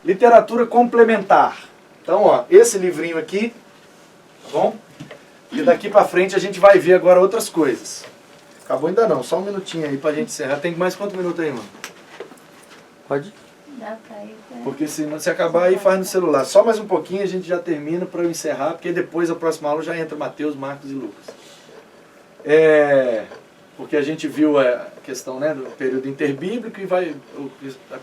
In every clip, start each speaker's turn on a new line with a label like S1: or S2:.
S1: Literatura complementar. Então, ó, esse livrinho aqui, tá bom? E daqui pra frente a gente vai ver agora outras coisas. Acabou ainda não, só um minutinho aí pra gente encerrar. Tem mais quantos minutos aí, mano?
S2: Pode?
S3: Dá pra ir, né?
S1: Porque se acabar aí, faz no celular. Só mais um pouquinho a gente já termina para eu encerrar, porque depois a próxima aula já entra Mateus, Marcos e Lucas. Porque a gente viu a questão, né, do período interbíblico e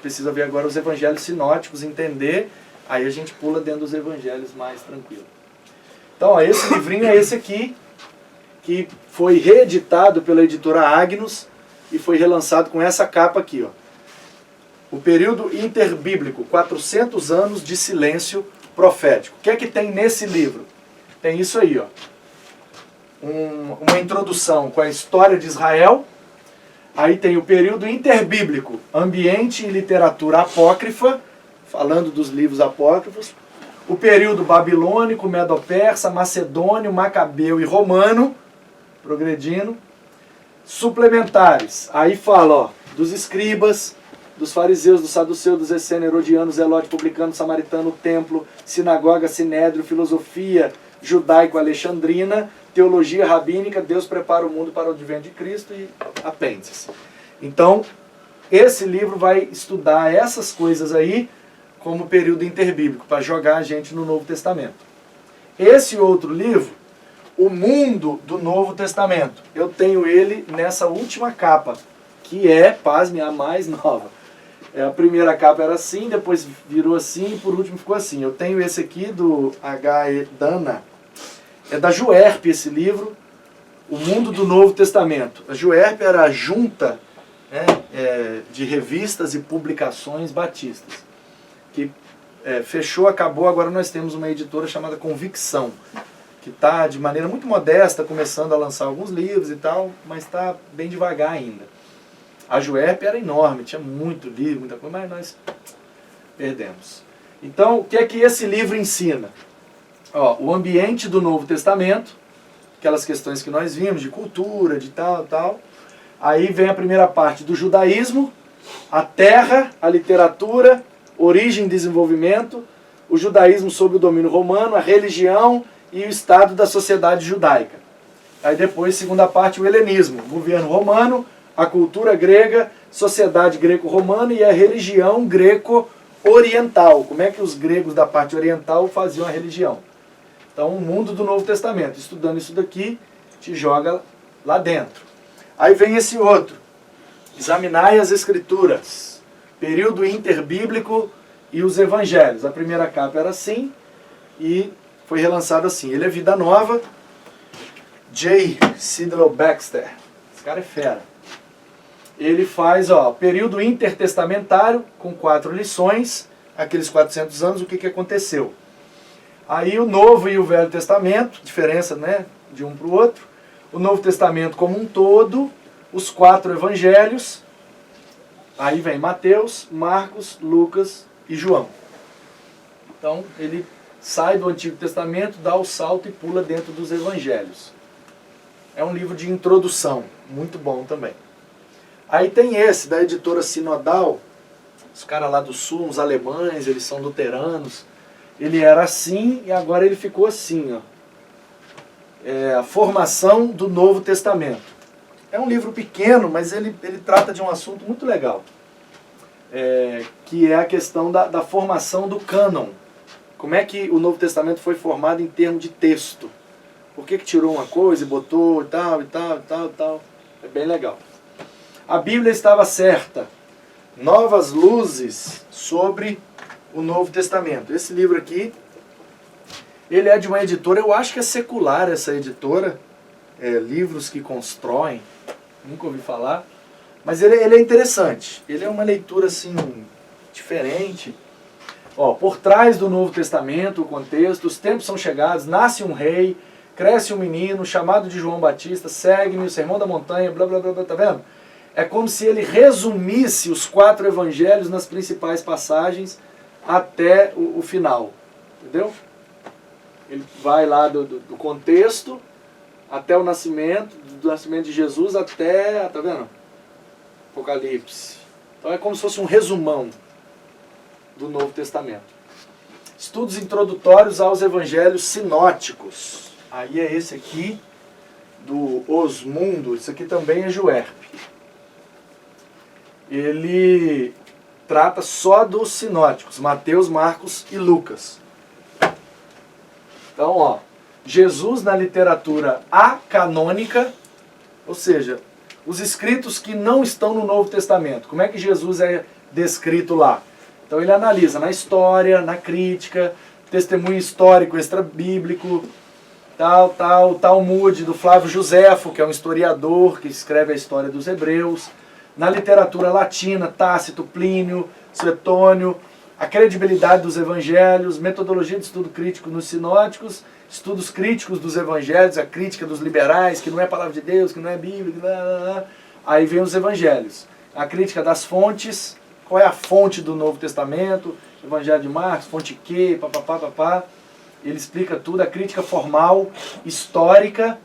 S1: precisa ver agora os evangelhos sinóticos, entender, aí a gente pula dentro dos evangelhos mais tranquilo. Então, ó, esse livrinho é esse aqui, que foi reeditado pela editora Agnus e foi relançado com essa capa aqui, ó. O período interbíblico, 400 anos de silêncio profético. O que é que tem nesse livro? Tem isso aí, ó. Uma introdução com a história de Israel. Aí tem o período interbíblico, ambiente e literatura apócrifa, falando dos livros apócrifos. O período babilônico, medo-persa, macedônio, macabeu e romano, progredindo. Suplementares, aí fala, ó, dos escribas, dos fariseus, dos saduceus, dos essênios, herodianos, zelote, publicano, samaritano, templo, sinagoga, sinédrio, filosofia judaico-alexandrina, teologia rabínica, Deus prepara o mundo para o advento de Cristo e apêndices. Então, esse livro vai estudar essas coisas aí como período interbíblico, para jogar a gente no Novo Testamento. Esse outro livro, O Mundo do Novo Testamento, eu tenho ele nessa última capa, que é, pasme, a mais nova. A primeira capa era assim, depois virou assim e por último ficou assim. Eu tenho esse aqui do H.E. Dana, é da Juerp esse livro, O Mundo do Novo Testamento. A Juerp era a junta, né, de revistas e publicações batistas, que fechou, acabou, agora nós temos uma editora chamada Convicção, que está de maneira muito modesta, começando a lançar alguns livros e tal, mas está bem devagar ainda. A Juerp era enorme, tinha muito livro, muita coisa, mas nós perdemos. Então, o que é que esse livro ensina? Ó, o ambiente do Novo Testamento, aquelas questões que nós vimos, de cultura, de tal. Aí vem a primeira parte do judaísmo, a terra, a literatura, origem e desenvolvimento, o judaísmo sob o domínio romano, a religião e o estado da sociedade judaica. Aí depois, segunda parte, o helenismo, governo romano, a cultura grega, sociedade greco-romana e a religião greco-oriental. Como é que os gregos da parte oriental faziam a religião? Então, o mundo do Novo Testamento. Estudando isso daqui, te joga lá dentro. Aí vem esse outro. Examinai as Escrituras. Período interbíblico e os Evangelhos. A primeira capa era assim e foi relançado assim. Ele é Vida Nova. J. Sidlow Baxter. Esse cara é fera. Ele faz, ó, período intertestamentário com 4 lições. Aqueles 400 anos, o que aconteceu? Aí o Novo e o Velho Testamento, diferença, né, de um para o outro. O Novo Testamento como um todo, os 4 evangelhos. Aí vem Mateus, Marcos, Lucas e João. Então ele sai do Antigo Testamento, dá o salto e pula dentro dos evangelhos. É um livro de introdução, muito bom também. Aí tem esse, da editora Sinodal, os caras lá do sul, uns alemães, eles são luteranos. Ele era assim e agora ele ficou assim, ó. A formação do Novo Testamento. É um livro pequeno, mas ele trata de um assunto muito legal. Que é a questão da formação do cânon. Como é que o Novo Testamento foi formado em termos de texto. Por que tirou uma coisa e botou e tal. É bem legal. A Bíblia estava certa. Novas luzes sobre o Novo Testamento. Esse livro aqui, ele é de uma editora, eu acho que é secular essa editora, Livros que Constroem, nunca ouvi falar, mas ele é interessante, ele é uma leitura assim, diferente. Ó, por trás do Novo Testamento, o contexto, os tempos são chegados, nasce um rei, cresce um menino, chamado de João Batista, segue-me, o Sermão da Montanha, blá blá blá, tá vendo? É como se ele resumisse os 4 evangelhos nas principais passagens, até o final, entendeu? Ele vai lá do contexto até o nascimento, do nascimento de Jesus até, tá vendo? Apocalipse. Então é como se fosse um resumão. do Novo Testamento. Estudos introdutórios aos evangelhos sinóticos. Aí é esse aqui, do Osmundo, isso aqui também é Juerp. Ele trata só dos sinóticos, Mateus, Marcos e Lucas. Então, ó, Jesus na literatura acanônica, ou seja, os escritos que não estão no Novo Testamento. Como é que Jesus é descrito lá? Então ele analisa na história, na crítica, testemunho histórico extra-bíblico, Talmud do Flávio Josefo, que é um historiador que escreve a história dos hebreus. Na literatura latina, Tácito, Plínio, Suetônio, a credibilidade dos evangelhos, metodologia de estudo crítico nos sinóticos, estudos críticos dos evangelhos, a crítica dos liberais, que não é palavra de Deus, que não é Bíblia, aí vem os evangelhos. A crítica das fontes, qual é a fonte do Novo Testamento, Evangelho de Marcos, fonte Q, papapá. Ele explica tudo, a crítica formal, histórica.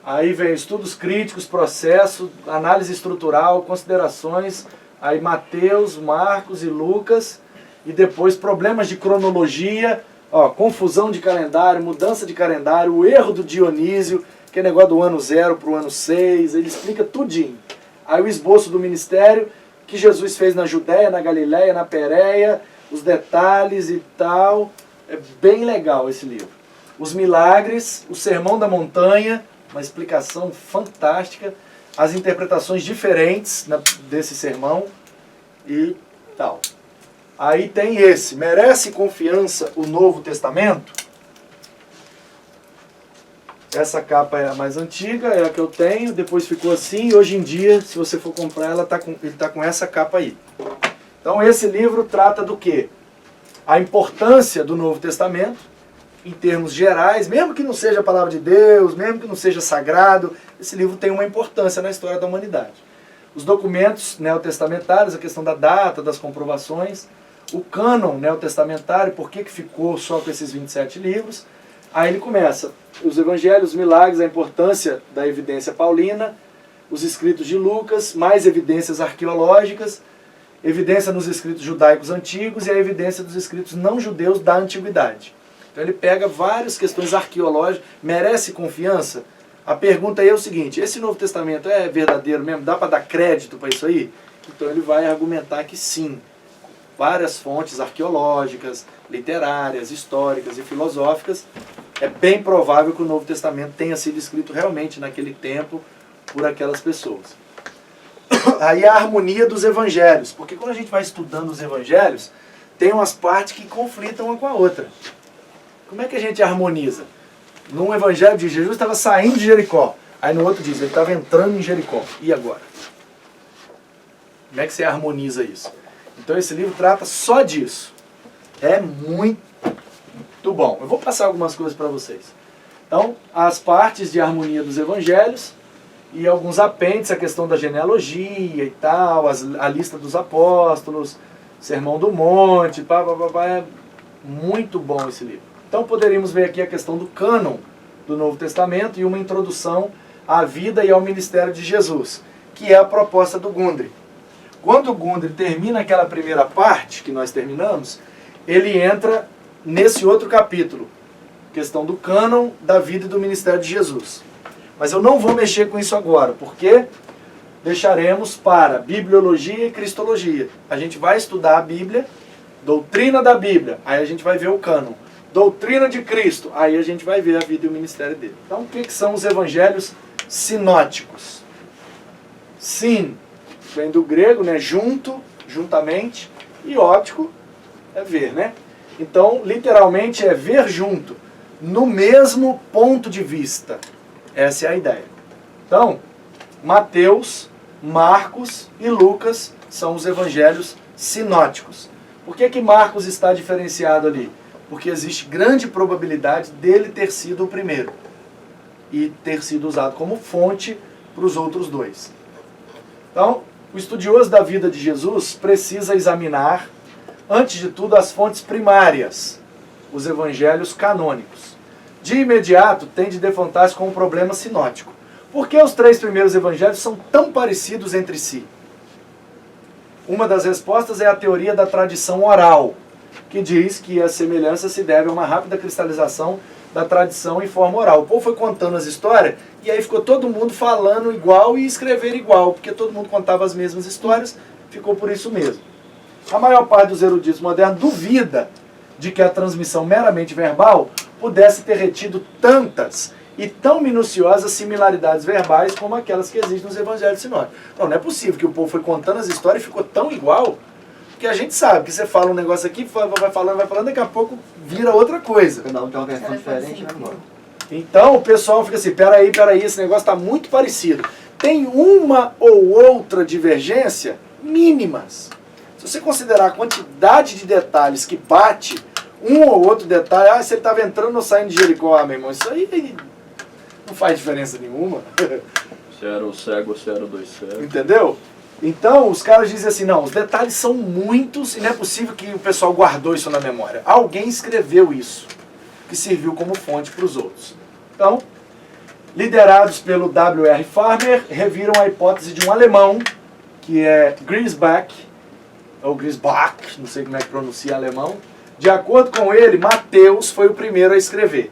S1: Aí vem estudos críticos, processo, análise estrutural, considerações. Aí Mateus, Marcos e Lucas. E depois problemas de cronologia, ó, confusão de calendário, mudança de calendário, o erro do Dionísio, que é negócio do ano 0 para o ano 6. Ele explica tudinho. Aí o esboço do ministério que Jesus fez na Judéia, na Galiléia, na Pérea, os detalhes e tal. É bem legal esse livro. Os milagres, o Sermão da Montanha, uma explicação fantástica, as interpretações diferentes desse sermão e tal. Aí tem esse, Merece Confiança o Novo Testamento? Essa capa é a mais antiga, é a que eu tenho, depois ficou assim, e hoje em dia, se você for comprar, ele está com essa capa aí. Então esse livro trata do quê? A importância do Novo Testamento, em termos gerais, mesmo que não seja a palavra de Deus, mesmo que não seja sagrado, esse livro tem uma importância na história da humanidade. Os documentos neotestamentários, a questão da data, das comprovações, o cânon neotestamentário, por que ficou só com esses 27 livros. Aí ele começa, os evangelhos, os milagres, a importância da evidência paulina, os escritos de Lucas, mais evidências arqueológicas, evidência nos escritos judaicos antigos e a evidência dos escritos não judeus da antiguidade. Então ele pega várias questões arqueológicas, merece confiança? A pergunta aí é o seguinte, esse Novo Testamento é verdadeiro mesmo? Dá para dar crédito para isso aí? Então ele vai argumentar que sim. Várias fontes arqueológicas, literárias, históricas e filosóficas, é bem provável que o Novo Testamento tenha sido escrito realmente naquele tempo por aquelas pessoas. Aí a harmonia dos evangelhos, porque quando a gente vai estudando os evangelhos, tem umas partes que conflitam uma com a outra. Como é que a gente harmoniza? Num evangelho de Jesus estava saindo de Jericó, aí no outro diz, ele estava entrando em Jericó, e agora? Como é que você harmoniza isso? Então esse livro trata só disso. É muito bom. Eu vou passar algumas coisas para vocês. Então, as partes de harmonia dos evangelhos e alguns apêndices, a questão da genealogia e tal, a lista dos apóstolos, Sermão do Monte, é muito bom esse livro. Então poderíamos ver aqui a questão do cânon do Novo Testamento e uma introdução à vida e ao ministério de Jesus, que é a proposta do Gundry. Quando o Gundry termina aquela primeira parte que nós terminamos, ele entra nesse outro capítulo, questão do cânon da vida e do ministério de Jesus. Mas eu não vou mexer com isso agora, porque deixaremos para bibliologia e cristologia. A gente vai estudar a Bíblia, doutrina da Bíblia, aí a gente vai ver o cânon. Doutrina de Cristo, aí a gente vai ver a vida e o ministério dele. Então, o que são os evangelhos sinóticos? Sin vem do grego, né? Junto, juntamente, e óptico é ver, né? Então, literalmente é ver junto, no mesmo ponto de vista. Essa é a ideia. Então, Mateus, Marcos e Lucas são os evangelhos sinóticos. Por que Marcos está diferenciado ali? Porque existe grande probabilidade dele ter sido o primeiro e ter sido usado como fonte para os outros dois. Então, o estudioso da vida de Jesus precisa examinar, antes de tudo, as fontes primárias, os evangelhos canônicos. De imediato, tem de defrontar-se com um problema sinótico. Por que os três primeiros evangelhos são tão parecidos entre si? Uma das respostas é a teoria da tradição oral, que diz que a semelhança se deve a uma rápida cristalização da tradição em forma oral. O povo foi contando as histórias e aí ficou todo mundo falando igual e escrever igual, porque todo mundo contava as mesmas histórias, ficou por isso mesmo. A maior parte dos eruditos modernos duvida de que a transmissão meramente verbal pudesse ter retido tantas e tão minuciosas similaridades verbais como aquelas que existem nos evangelhos sinóticos. Não é possível que o povo foi contando as histórias e ficou tão igual, que a gente sabe que você fala um negócio aqui, vai falando, daqui a pouco vira outra coisa.
S2: Cada um tem uma versão diferente, né, mano?
S1: Então o pessoal fica assim, peraí, esse negócio está muito parecido. Tem uma ou outra divergência mínimas. Se você considerar a quantidade de detalhes que bate, um ou outro detalhe, se ele estava entrando ou saindo de Jericó, meu irmão, isso aí não faz diferença nenhuma.
S3: Se era o cego ou se era o dois cegos.
S1: Entendeu? Então os caras dizem assim, não, os detalhes são muitos e não é possível que o pessoal guardou isso na memória. Alguém escreveu isso, que serviu como fonte para os outros. Então, liderados pelo W.R. Farmer, reviram a hipótese de um alemão, que é Griesbach, ou Griesbach, não sei como é que pronuncia alemão. De acordo com ele, Mateus foi o primeiro a escrever.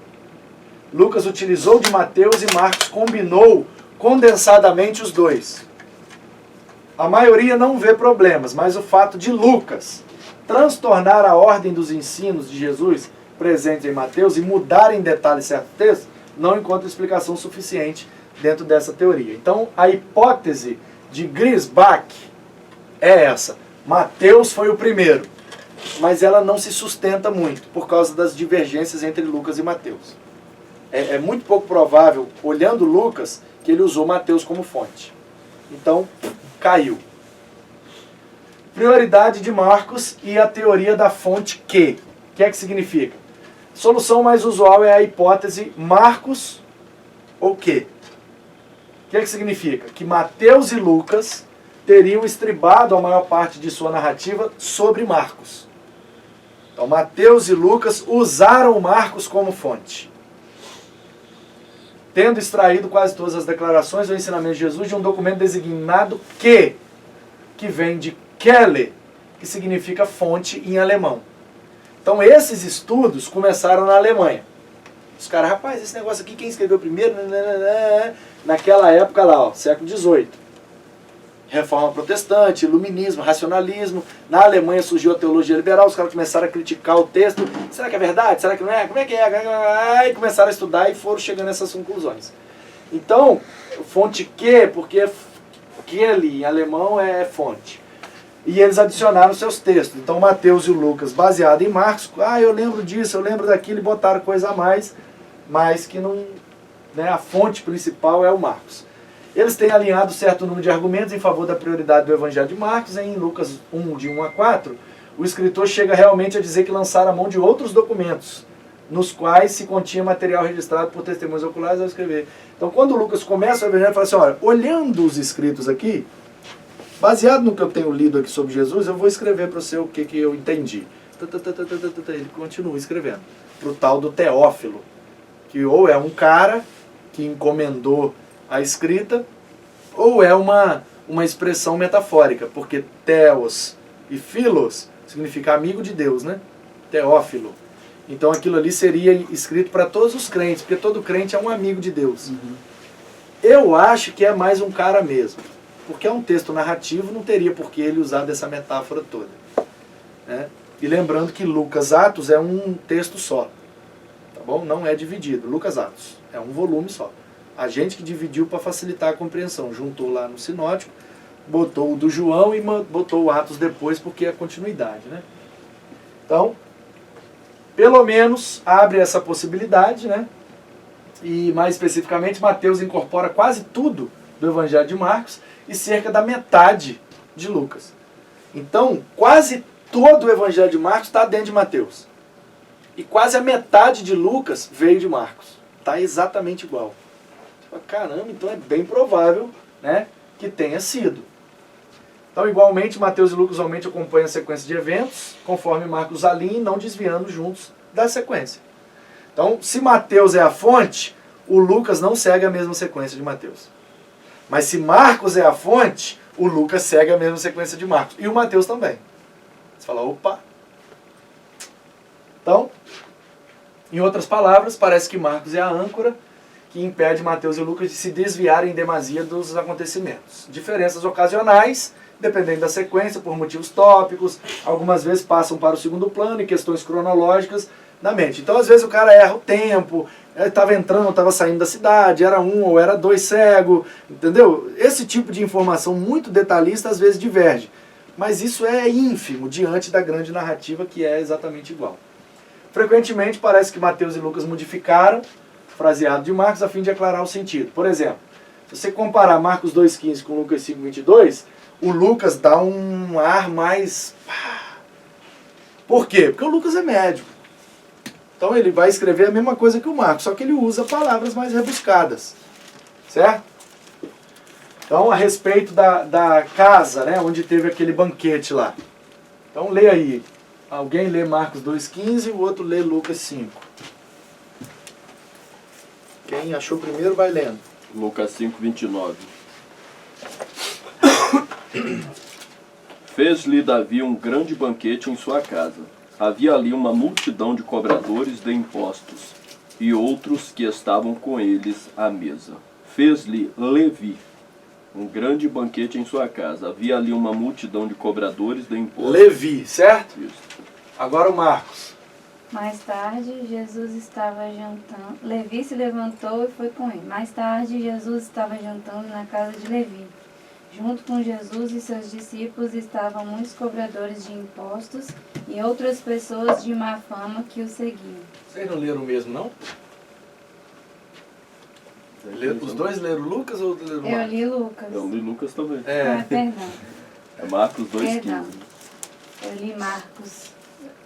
S1: Lucas utilizou de Mateus e Marcos combinou condensadamente os dois. A maioria não vê problemas, mas o fato de Lucas transtornar a ordem dos ensinos de Jesus presentes em Mateus e mudar em detalhes certos textos, não encontra explicação suficiente dentro dessa teoria. Então, a hipótese de Griesbach é essa. Mateus foi o primeiro, mas ela não se sustenta muito por causa das divergências entre Lucas e Mateus. É muito pouco provável, olhando Lucas, que ele usou Mateus como fonte. Então, caiu. Prioridade de Marcos e a teoria da fonte que. O que é que significa? Solução mais usual é a hipótese Marcos ou que. O que é que significa? Que Mateus e Lucas teriam estribado a maior parte de sua narrativa sobre Marcos. Então, Mateus e Lucas usaram Marcos como fonte, tendo extraído quase todas as declarações ou ensinamentos de Jesus de um documento designado que vem de Quelle, que significa fonte em alemão. Então esses estudos começaram na Alemanha. Os caras, rapaz, esse negócio aqui, quem escreveu primeiro? Naquela época lá, século XVIII. Reforma protestante, iluminismo, racionalismo. Na Alemanha surgiu a teologia liberal, os caras começaram a criticar o texto. Será que é verdade? Será que não é? Como é que é? E começaram a estudar e foram chegando a essas conclusões. Então, fonte que, porque Quelle em alemão é fonte. E eles adicionaram seus textos. Então, Mateus e o Lucas, baseado em Marcos, eu lembro disso, eu lembro daquilo, e botaram coisa a mais, mas que não, né, a fonte principal é o Marcos. Eles têm alinhado certo número de argumentos em favor da prioridade do Evangelho de Marcos. Em Lucas 1, de 1 a 4, o escritor chega realmente a dizer que lançaram a mão de outros documentos, nos quais se continha material registrado por testemunhas oculares ao escrever. Então, quando Lucas começa o Evangelho, ele fala assim, olha, olhando os escritos aqui, baseado no que eu tenho lido aqui sobre Jesus, eu vou escrever para você o que eu entendi. Ele continua escrevendo. Para o tal do Teófilo, que ou é um cara que encomendou a escrita, ou é uma expressão metafórica, porque Theos e Philos significa amigo de Deus, né? Teófilo. Então aquilo ali seria escrito para todos os crentes, porque todo crente é um amigo de Deus. Uhum. Eu acho que é mais um cara mesmo, porque é um texto narrativo, não teria por que ele usar dessa metáfora toda. Né? E lembrando que Lucas Atos é um texto só, tá bom? Não é dividido. Lucas Atos é um volume só. A gente que dividiu para facilitar a compreensão, juntou lá no sinótico, botou o do João e botou o Atos depois, porque é a continuidade, né? Então, pelo menos abre essa possibilidade, né? E mais especificamente, Mateus incorpora quase tudo do Evangelho de Marcos e cerca da metade de Lucas. Então, quase todo o Evangelho de Marcos está dentro de Mateus. E quase a metade de Lucas veio de Marcos. Está exatamente igual. Caramba, então é bem provável, né, que tenha sido. Então, igualmente, Mateus e Lucas igualmente acompanham a sequência de eventos, conforme Marcos alinha, não desviando juntos da sequência. Então, se Mateus é a fonte, o Lucas não segue a mesma sequência de Mateus. Mas se Marcos é a fonte, O Lucas segue a mesma sequência de Marcos. E o Mateus também. Você fala, opa. Então, em outras palavras, parece que Marcos é a âncora que impede Mateus e Lucas de se desviarem em demasia dos acontecimentos. Diferenças ocasionais, dependendo da sequência, por motivos tópicos, algumas vezes passam para o segundo plano e questões cronológicas da mente. Então, às vezes, o cara erra o tempo, estava entrando ou estava saindo da cidade, era um ou era dois cego, entendeu? Esse tipo de informação muito detalhista, às vezes, diverge. Mas isso é ínfimo diante da grande narrativa, que é exatamente igual. Frequentemente, parece que Mateus e Lucas modificaram o fraseado de Marcos a fim de aclarar o sentido. Por exemplo, se você comparar Marcos 2,15 com Lucas 5,22, o Lucas dá um ar mais... Por quê? Porque o Lucas é médico. Então ele vai escrever a mesma coisa que o Marcos, só que ele usa palavras mais rebuscadas. Certo? Então, a respeito da casa, né, onde teve aquele banquete lá. Então, lê aí. Alguém lê Marcos 2,15 e o outro lê Lucas 5. Quem achou primeiro vai lendo.
S3: Lucas 5:29. Fez-lhe Davi um grande banquete em sua casa. Havia ali uma multidão de cobradores de impostos e outros que estavam com eles à mesa. Fez-lhe Levi um grande banquete em sua casa. Havia ali uma multidão de cobradores de impostos.
S1: Levi, certo?
S3: Isso.
S1: Agora o Marcos.
S4: Mais tarde, Jesus estava jantando. Levi se levantou e foi com ele. Mais tarde, Jesus estava jantando na casa de Levi. Junto com Jesus e seus discípulos estavam muitos cobradores de impostos e outras pessoas de má fama que o seguiam.
S1: Vocês não leram o mesmo, não? Os dois leram Lucas ou leram Marcos?
S4: Eu li Lucas.
S3: Eu li Lucas também.
S4: Ah, perdão.
S3: É Marcos 2,15.
S4: Perdão. Eu li Marcos.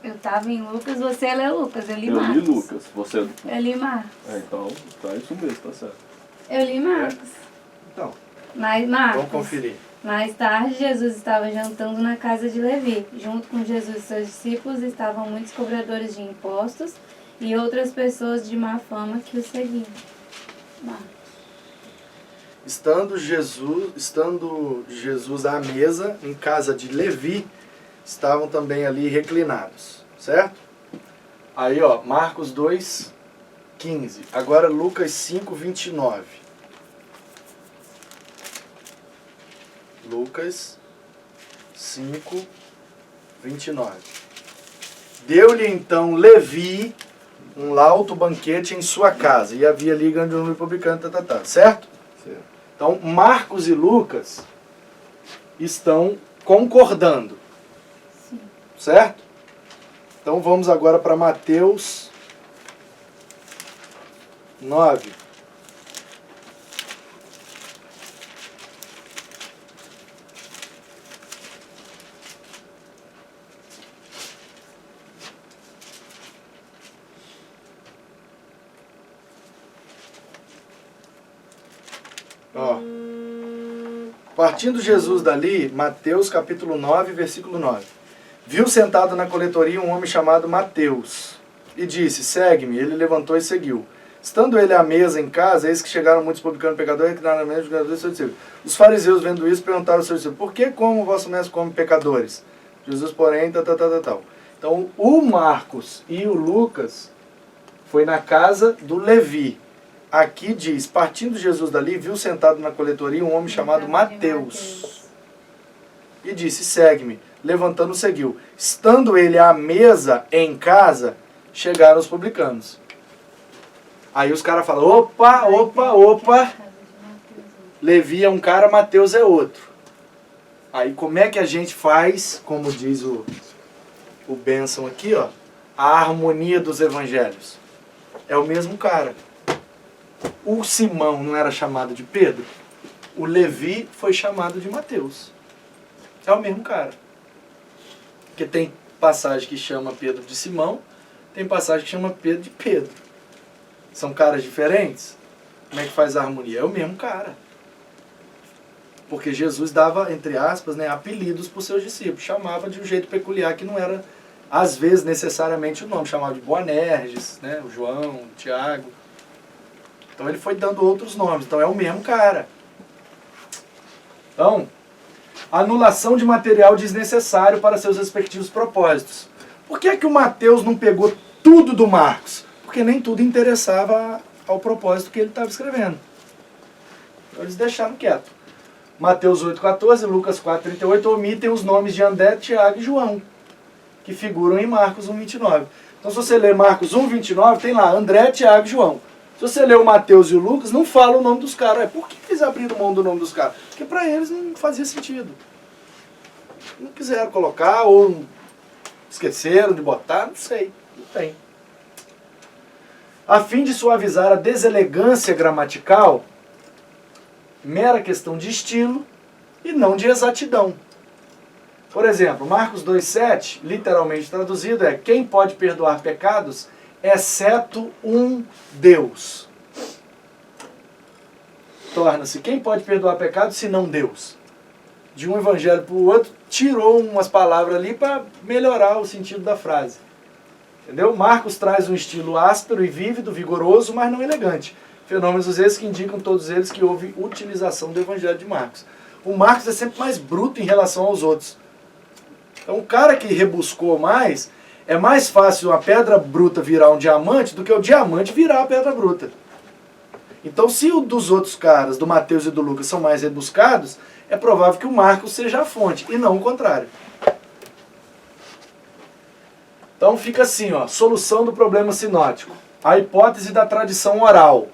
S4: Eu estava em Lucas, você leu Lucas. Eu li
S3: Eu
S4: Marcos.
S3: li Lucas. Você...
S4: Eu li Marcos.
S3: então, tá isso mesmo, tá certo.
S4: Eu li Marcos.
S1: Então,
S4: Mas Marcos.
S1: vamos conferir.
S4: Mais tarde, Jesus estava jantando na casa de Levi. Junto com Jesus e seus discípulos estavam muitos cobradores de impostos e outras pessoas de má fama que o seguiam. Marcos.
S1: Estando Jesus à mesa, em casa de Levi, estavam também ali reclinados, certo? Aí, ó, Marcos 2,15. Agora Lucas 5,29. Lucas 5,29. Deu-lhe então Levi um lauto banquete em sua casa, e havia ali grande número de publicanos, certo?
S3: Certo.
S1: Então, Marcos e Lucas estão concordando.
S4: Sim.
S1: Certo? Então, vamos agora para Mateus 9. Ó. Partindo Jesus dali, Mateus capítulo 9, versículo 9. Viu sentado na coletoria um homem chamado Mateus, e disse, segue-me. Ele levantou e seguiu. Estando ele à mesa em casa, eis que chegaram muitos publicanos pecadores, que na mesa dos seus discípulos. Os fariseus, vendo isso, perguntaram aos seus discípulos, por que como o vosso mestre come pecadores? Jesus, porém, tal. Então, o Marcos e o Lucas foi na casa do Levi. Aqui diz, partindo Jesus dali, viu sentado na coletoria um homem chamado Mateus. E disse, segue-me. Levantando, seguiu. Estando ele à mesa em casa, chegaram os publicanos. Aí os caras falam, opa. Levi é um cara, Mateus é outro. Aí como é que a gente faz, como diz o Benção aqui, ó, a harmonia dos evangelhos? É o mesmo cara. O Simão não era chamado de Pedro? O Levi foi chamado de Mateus. É o mesmo cara. Porque tem passagem que chama Pedro de Simão, tem passagem que chama Pedro de Pedro. São caras diferentes? Como é que faz a harmonia? É o mesmo cara. Porque Jesus dava, entre aspas, né, apelidos para os seus discípulos. Chamava de um jeito peculiar que não era, às vezes, necessariamente o nome. Chamava de Boanerges, né, o João, o Tiago. Então ele foi dando outros nomes. Então é o mesmo cara. Então, Anulação de material desnecessário para seus respectivos propósitos. Por que é que o Mateus não pegou tudo do Marcos? Porque nem tudo interessava ao propósito que ele estava escrevendo. Então eles deixaram quieto. Mateus 8,14, Lucas 4,38 omitem os nomes de André, Tiago e João, que figuram em Marcos 1,29. Então se você ler Marcos 1,29, tem lá André, Tiago e João. Se você ler o Mateus e o Lucas, não fala o nome dos caras. Por que eles abriram mão do nome dos caras? Porque para eles não fazia sentido. Não quiseram colocar, ou esqueceram de botar, não sei. Não tem. A fim de suavizar a deselegância gramatical, mera questão de estilo e não de exatidão. Por exemplo, Marcos 2,7, literalmente traduzido, é: quem pode perdoar pecados, exceto um Deus. Torna-se: quem pode perdoar pecados, senão Deus? De um evangelho para o outro, tirou umas palavras ali para melhorar o sentido da frase. Entendeu? Marcos traz um estilo áspero e vívido, vigoroso, mas não elegante. Fenômenos esses que indicam todos eles que houve utilização do evangelho de Marcos. O Marcos é sempre mais bruto em relação aos outros. Então o cara que rebuscou mais, é mais fácil a pedra bruta virar um diamante do que o diamante virar a pedra bruta. Então se o dos outros caras, do Mateus e do Lucas, são mais rebuscados, é provável que o Marcos seja a fonte, e não o contrário. Então fica assim, ó, solução do problema sinótico. A hipótese da tradição oral.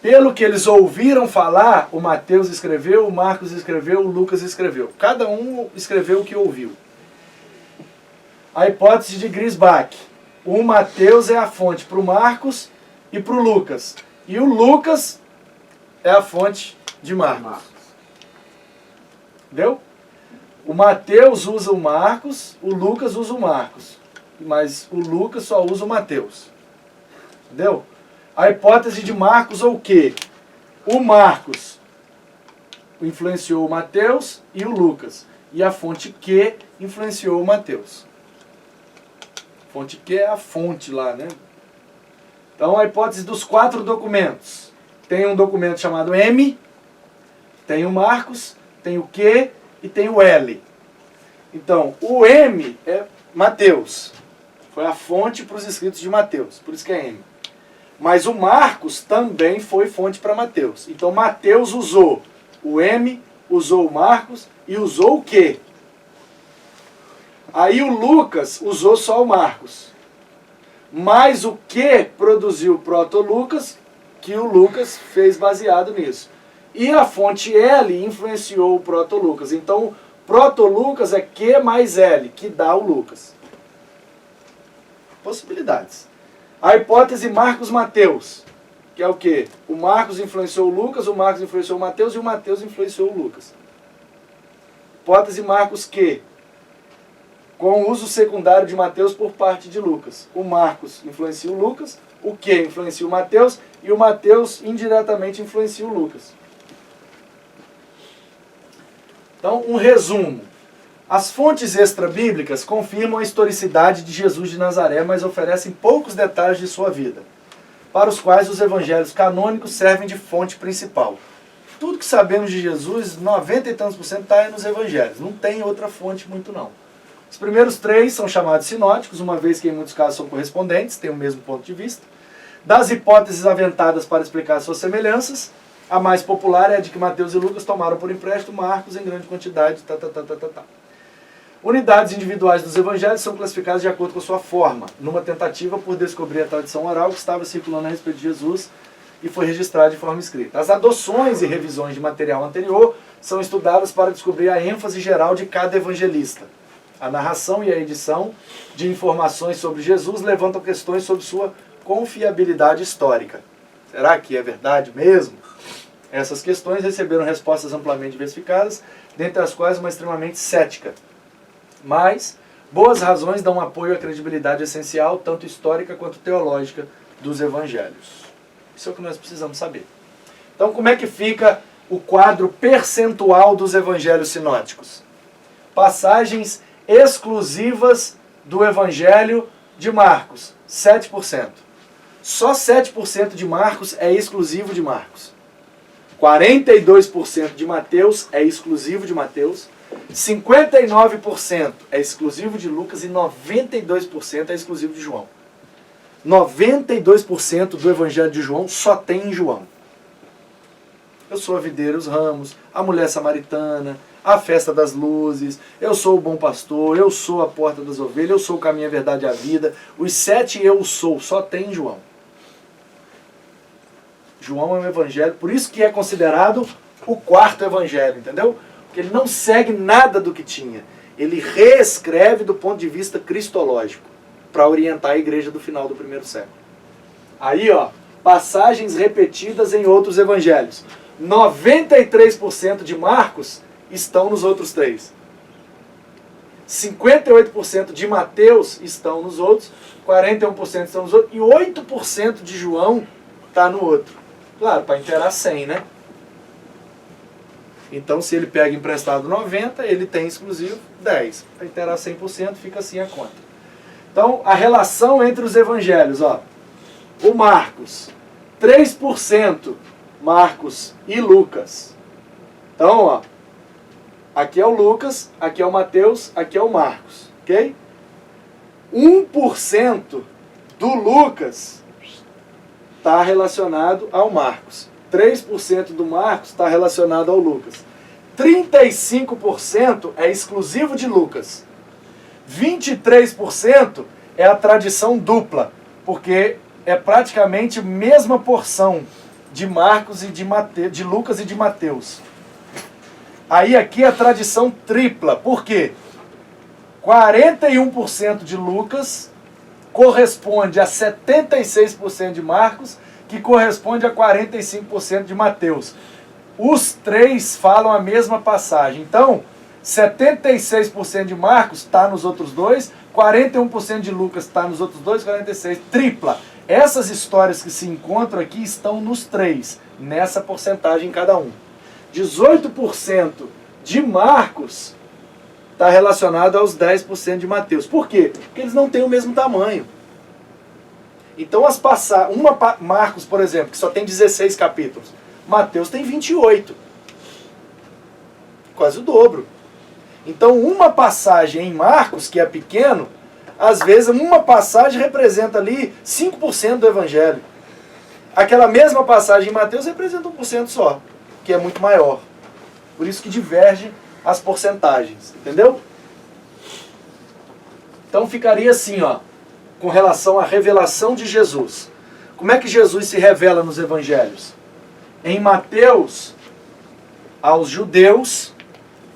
S1: Pelo que eles ouviram falar, o Mateus escreveu, o Marcos escreveu, o Lucas escreveu. Cada um escreveu o que ouviu. A hipótese de Griesbach. O Mateus é a fonte para o Marcos e para o Lucas. E o Lucas é a fonte de Marcos. Entendeu? O Mateus usa o Marcos, o Lucas usa o Marcos. Mas o Lucas só usa o Mateus. Entendeu? A hipótese de Marcos ou o quê? O Marcos influenciou o Mateus e o Lucas. E a fonte Q influenciou o Mateus. Fonte Q é a fonte lá, né? Então a hipótese dos 4 documentos. Tem um documento chamado M, tem o Marcos, tem o Q e tem o L. Então o M é Mateus. Foi a fonte para os escritos de Mateus, por isso que é M. Mas o Marcos também foi fonte para Mateus. Então Mateus usou o M, usou o Marcos e usou o Q. Aí o Lucas usou só o Marcos. Mas o Q produziu o proto-Lucas, que o Lucas fez baseado nisso. E a fonte L influenciou o proto-Lucas. Então o proto-Lucas é Q mais L, que dá o Lucas. Possibilidades. A hipótese Marcos-Mateus, que é o quê? O Marcos influenciou o Lucas, o Marcos influenciou o Mateus e o Mateus influenciou o Lucas. Hipótese Marcos-Q, com o uso secundário de Mateus por parte de Lucas. O Marcos influencia o Lucas, o Q influencia o Mateus e o Mateus indiretamente influencia o Lucas. Então, um resumo. As fontes extra-bíblicas confirmam a historicidade de Jesus de Nazaré, mas oferecem poucos detalhes de sua vida, para os quais os evangelhos canônicos servem de fonte principal. Tudo que sabemos de Jesus, 90 e tantos % está aí nos evangelhos. Não tem outra fonte muito não. Os primeiros 3 são chamados sinóticos, uma vez que em muitos casos são correspondentes, têm o mesmo ponto de vista. Das hipóteses aventadas para explicar suas semelhanças, a mais popular é a de que Mateus e Lucas tomaram por empréstimo Marcos em grande quantidade, Unidades individuais dos evangelhos são classificadas de acordo com sua forma, numa tentativa por descobrir a tradição oral que estava circulando a respeito de Jesus e foi registrada de forma escrita. As adoções e revisões de material anterior são estudadas para descobrir a ênfase geral de cada evangelista. A narração e a edição de informações sobre Jesus levantam questões sobre sua confiabilidade histórica. Será que é verdade mesmo? Essas questões receberam respostas amplamente diversificadas, dentre as quais uma extremamente cética. Mas boas razões dão apoio à credibilidade essencial, tanto histórica quanto teológica, dos evangelhos. Isso é o que nós precisamos saber. Então, como é que fica o quadro percentual dos evangelhos sinóticos? Passagens exclusivas do evangelho de Marcos, 7%. Só 7% de Marcos é exclusivo de Marcos. 42% de Mateus é exclusivo de Mateus. 59% é exclusivo de Lucas e 92% é exclusivo de João. 92% do Evangelho de João só tem em João. Eu sou a videira e os ramos, a mulher samaritana, a festa das luzes, eu sou o bom pastor, eu sou a porta das ovelhas, eu sou o caminho, a verdade e a vida. Os 7 eu sou, só tem em João. João é um evangelho, por isso que é considerado o 4º evangelho, entendeu? Porque ele não segue nada do que tinha. Ele reescreve do ponto de vista cristológico, para orientar a igreja do final do 1º século. Aí, ó, passagens repetidas em outros evangelhos. 93% de Marcos estão nos outros 3. 58% de Mateus estão nos outros, 41% estão nos outros, e 8% de João está no outro. Claro, para inteirar 100, né? Então, se ele pega emprestado 90, ele tem exclusivo 10. Para inteirar 100%, fica assim a conta. Então, a relação entre os evangelhos, ó. O Marcos, 3% Marcos e Lucas. Então, ó, aqui é o Lucas, aqui é o Mateus, aqui é o Marcos, ok? 1% do Lucas está relacionado ao Marcos. 3% do Marcos está relacionado ao Lucas. 35% é exclusivo de Lucas. 23% é a tradição dupla, porque é praticamente a mesma porção de Marcos e de Lucas e de Mateus. Aí aqui é a tradição tripla, por quê? 41% de Lucas corresponde a 76% de Marcos, que corresponde a 45% de Mateus. Os 3 falam a mesma passagem. Então, 76% de Marcos está nos outros 2, 41% de Lucas está nos outros 2, 46%. Tripla. Essas histórias que se encontram aqui estão nos 3, nessa porcentagem cada um. 18% de Marcos está relacionado aos 10% de Mateus. Por quê? Porque eles não têm o mesmo tamanho. Então, Marcos, por exemplo, que só tem 16 capítulos, Mateus tem 28. Quase o dobro. Então, uma passagem em Marcos, que é pequeno, às vezes uma passagem representa ali 5% do Evangelho. Aquela mesma passagem em Mateus representa 1% só, que é muito maior. Por isso que diverge as porcentagens, entendeu? Então ficaria assim, ó, com relação à revelação de Jesus. Como é que Jesus se revela nos Evangelhos? Em Mateus, aos judeus,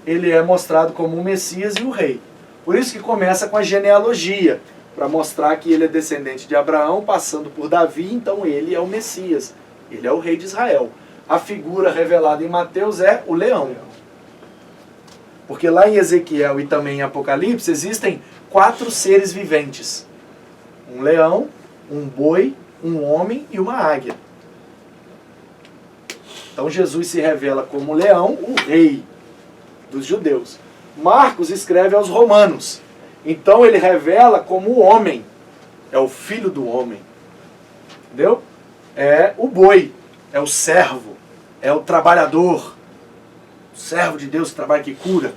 S1: ele é mostrado como o Messias e o Rei. Por isso que começa com a genealogia, para mostrar que ele é descendente de Abraão, passando por Davi, então ele é o Messias, ele é o Rei de Israel. A figura revelada em Mateus é o leão. Porque lá em Ezequiel e também em Apocalipse existem 4 seres viventes. Um leão, um boi, um homem e uma águia. Então Jesus se revela como leão, o rei dos judeus. Marcos escreve aos romanos. Então ele revela como o homem. É o filho do homem. Entendeu? É o boi. É o servo. É o trabalhador. O servo de Deus que trabalha, que cura,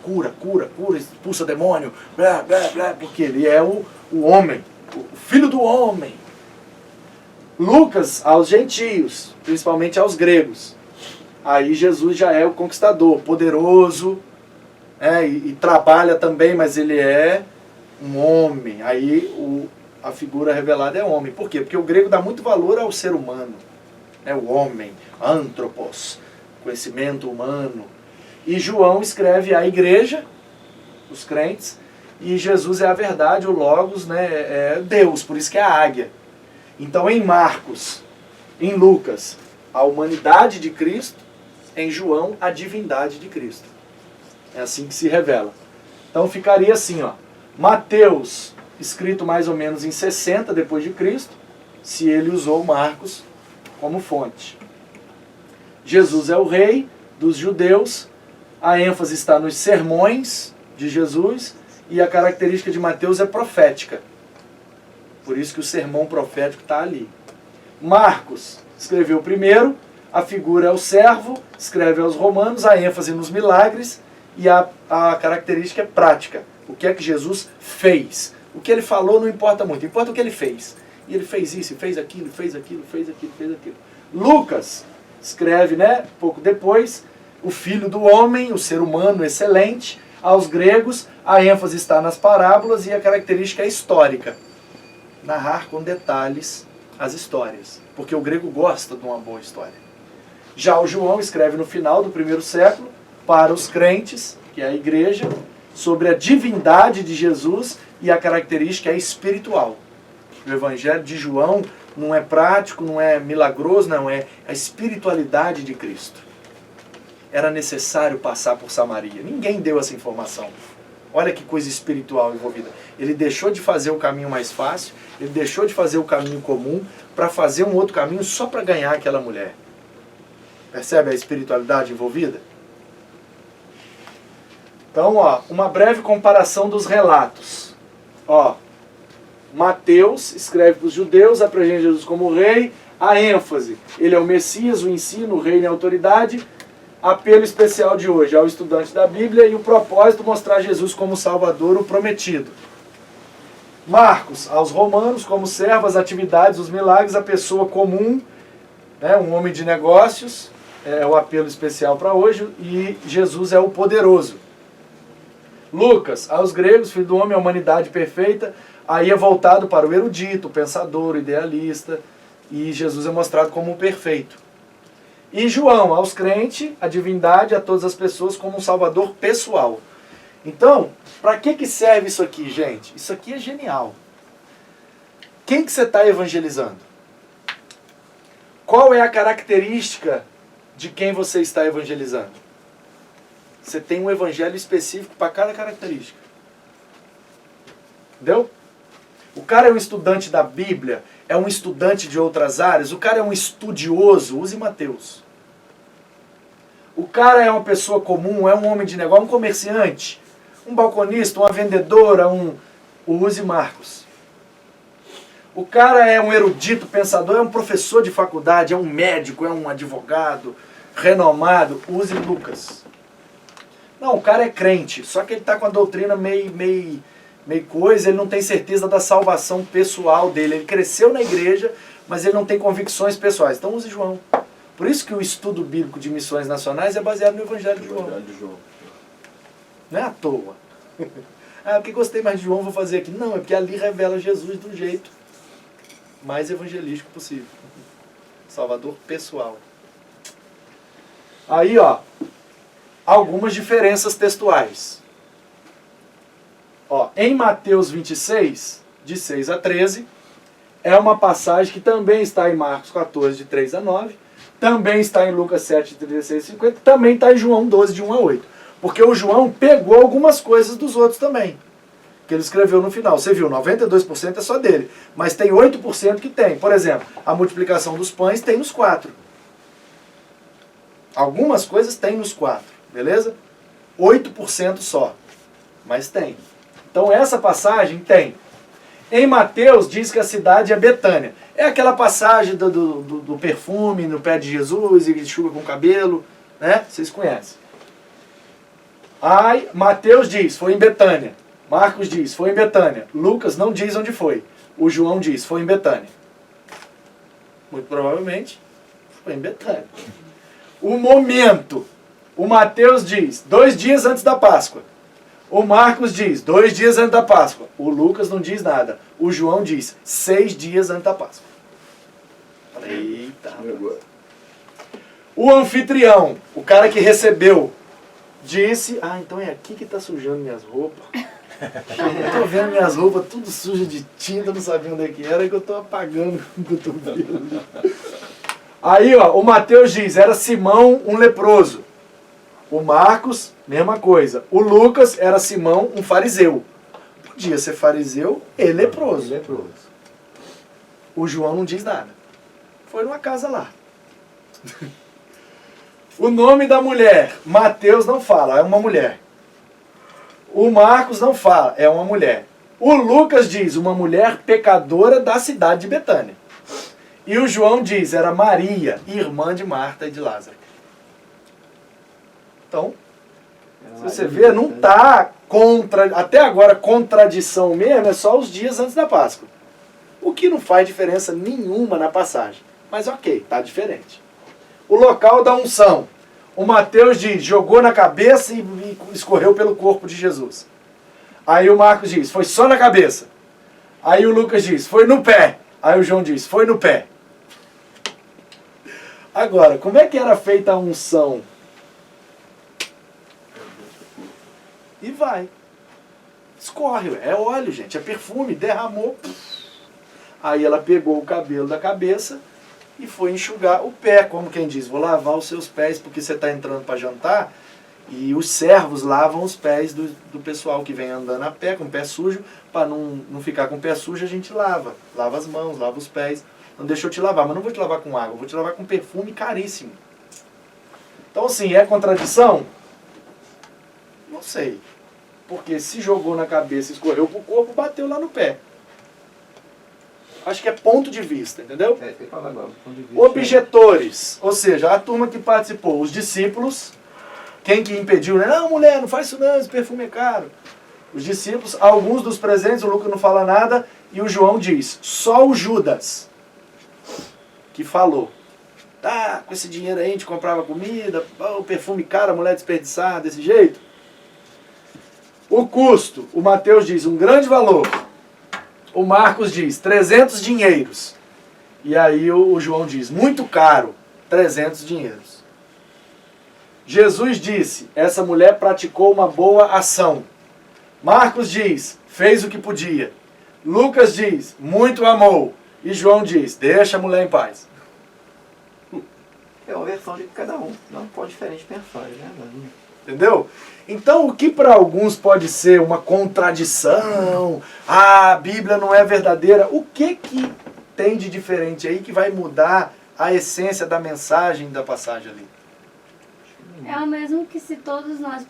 S1: expulsa demônio, blá, blá, blá, porque ele é o homem. O filho do homem. Lucas aos gentios, principalmente aos gregos. Aí Jesus já é o conquistador, poderoso, e trabalha também, mas ele é um homem. Aí a figura revelada é homem. Por quê? Porque o grego dá muito valor ao ser humano. O homem, anthropos, conhecimento humano. E João escreve à igreja, os crentes, e Jesus é a verdade, o Logos, é Deus, por isso que é a águia. Então em Marcos, em Lucas, a humanidade de Cristo, em João, a divindade de Cristo. É assim que se revela. Então ficaria assim, ó. Mateus, escrito mais ou menos em 60 depois de Cristo, se ele usou Marcos como fonte. Jesus é o rei dos judeus, a ênfase está nos sermões de Jesus e a característica de Mateus é profética. Por isso que o sermão profético está ali. Marcos escreveu primeiro, a figura é o servo, escreve aos romanos, a ênfase nos milagres e a característica é prática. O que é que Jesus fez? O que ele falou não importa muito, importa o que ele fez. E ele fez isso, fez aquilo, fez aquilo, fez aquilo, fez aquilo. Lucas escreve, né, pouco depois, o filho do homem, o ser humano excelente. Aos gregos, a ênfase está nas parábolas e a característica é histórica. Narrar com detalhes as histórias, porque o grego gosta de uma boa história. Já o João escreve no final do primeiro século, para os crentes, que é a igreja, sobre a divindade de Jesus e a característica é espiritual. O evangelho de João não é prático, não é milagroso, não, é a espiritualidade de Cristo. Era necessário passar por Samaria. Ninguém deu essa informação. Olha que coisa espiritual envolvida. Ele deixou de fazer o caminho mais fácil, ele deixou de fazer o caminho comum para fazer um outro caminho só para ganhar aquela mulher. Percebe a espiritualidade envolvida? Então, ó, uma breve comparação dos relatos. Ó, Mateus escreve para os judeus, apresenta Jesus como rei, a ênfase, ele é o Messias, o ensino, o reino e a autoridade. Apelo especial de hoje ao estudante da Bíblia e o propósito mostrar Jesus como Salvador, o prometido. Marcos, aos romanos, como servo, as atividades, os milagres, a pessoa comum, né, um homem de negócios, é o apelo especial para hoje, e Jesus é o poderoso. Lucas, aos gregos, filho do homem, a humanidade perfeita, aí é voltado para o erudito, o pensador, o idealista, e Jesus é mostrado como o perfeito. E João, aos crentes, a divindade, a todas as pessoas como um salvador pessoal. Então, para que serve isso aqui, gente? Isso aqui é genial. Quem que você está evangelizando? Qual é a característica de quem você está evangelizando? Você tem um evangelho específico para cada característica. Entendeu? O cara é um estudante da Bíblia, é um estudante de outras áreas, o cara é um estudioso, use Mateus. O cara é uma pessoa comum, é um homem de negócio, um comerciante, um balconista, uma vendedora, use Marcos. O cara é um erudito, pensador, é um professor de faculdade, é um médico, é um advogado renomado, use Lucas. Não, o cara é crente, só que ele está com a doutrina meio coisa, ele não tem certeza da salvação pessoal dele. Ele cresceu na igreja, mas ele não tem convicções pessoais. Então use João. Por isso que o estudo bíblico de missões nacionais é baseado no Evangelho de João. Não é à toa. Ah, porque gostei mais de João, vou fazer aqui. Não, é porque ali revela Jesus do jeito mais evangelístico possível. Salvador pessoal. Aí, ó, algumas diferenças textuais. Ó, em Mateus 26, de 6 a 13, é uma passagem que também está em Marcos 14, de 3 a 9, também está em Lucas 7, de 36 a 50, também está em João 12, de 1 a 8. Porque o João pegou algumas coisas dos outros também, que ele escreveu no final. Você viu, 92% é só dele, mas tem 8% que tem. Por exemplo, a multiplicação dos pães tem nos 4. Algumas coisas tem nos 4, beleza? 8% só, mas tem. Então essa passagem tem. Em Mateus diz que a cidade é Betânia. É aquela passagem do perfume no pé de Jesus e enxuga com o cabelo, né? Vocês conhecem. Aí Mateus diz, foi em Betânia. Marcos diz, foi em Betânia. Lucas não diz onde foi. O João diz, foi em Betânia. Muito provavelmente foi em Betânia. O momento. O Mateus diz, 2 dias antes da Páscoa. O Marcos diz, 2 dias antes da Páscoa. O Lucas não diz nada. O João diz, 6 dias antes da Páscoa. Eita. O anfitrião, o cara que recebeu, disse, então é aqui que está sujando minhas roupas. Eu tô vendo minhas roupas tudo sujas de tinta, não sabia onde é que era, que eu tô apagando com o cotovelo. Aí, ó, o Mateus diz, era Simão, um leproso. O Marcos, mesma coisa. O Lucas era Simão, um fariseu. Podia ser fariseu e leproso. O João não diz nada. Foi numa casa lá. O nome da mulher, Mateus não fala, é uma mulher. O Marcos não fala, é uma mulher. O Lucas diz, uma mulher pecadora da cidade de Betânia. E o João diz, era Maria, irmã de Marta e de Lázaro. Então, Se você vê, não está até agora contradição mesmo, é só os dias antes da Páscoa. O que não faz diferença nenhuma na passagem. Mas ok, está diferente. O local da unção. O Mateus diz, jogou na cabeça e escorreu pelo corpo de Jesus. Aí o Marcos diz, foi só na cabeça. Aí o Lucas diz, foi no pé. Aí o João diz, foi no pé. Agora, como é que era feita a unção? E vai. Escorre, é óleo, gente, é perfume, derramou. Aí ela pegou o cabelo da cabeça e foi enxugar o pé, como quem diz, vou lavar os seus pés porque você está entrando para jantar. E os servos lavam os pés do pessoal que vem andando a pé, com o pé sujo, para não ficar com o pé sujo, a gente lava. Lava as mãos, lava os pés. Não deixa eu te lavar, mas não vou te lavar com água, vou te lavar com perfume caríssimo. Então assim, é contradição? Não sei. Porque se jogou na cabeça, escorreu pro corpo, bateu lá no pé. Acho que é ponto de vista, entendeu?
S2: É, tem que falar agora, ponto de vista.
S1: Objetores, ou seja, a turma que participou, os discípulos, quem que impediu, né? Não, mulher, não faz isso não, esse perfume é caro. Os discípulos, alguns dos presentes, o Lucas não fala nada, e o João diz, só o Judas, que falou, tá, com esse dinheiro aí a gente comprava comida, o perfume caro, a mulher desperdiçar desse jeito. O custo, o Mateus diz, um grande valor. O Marcos diz, 300 dinheiros. E aí o João diz, muito caro, 300 dinheiros. Jesus disse, essa mulher praticou uma boa ação. Marcos diz, fez o que podia. Lucas diz, muito amou. E João diz, deixa a mulher em paz.
S2: É uma versão de cada um, não pode diferente pensar, é verdade.
S1: Entendeu? Então, o que para alguns pode ser uma contradição, a Bíblia não é verdadeira, o que tem de diferente aí que vai mudar a essência da mensagem da passagem ali?
S4: É o mesmo que se todos nós